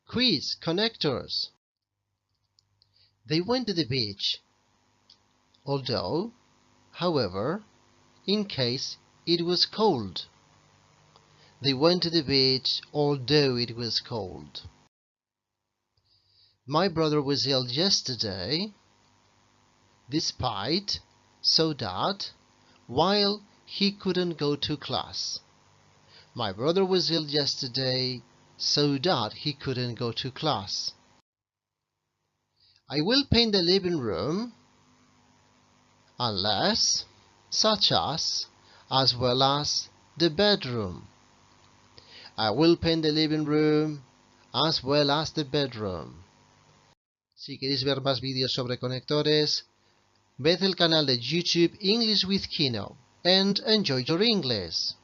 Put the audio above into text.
Quiz, connectors. They went to the beach. Although, however, in case it was cold. They went to the beach although it was cold. My brother was ill yesterday, despite, so that, while he couldn't go to class. My brother was ill yesterday, so that he couldn't go to class. I will paint the living room unless, such as well as the bedroom. I will paint the living room as well as the bedroom. Si queréis ver más vídeos sobre conectores, ved el canal de YouTube English with Kino and enjoy your English.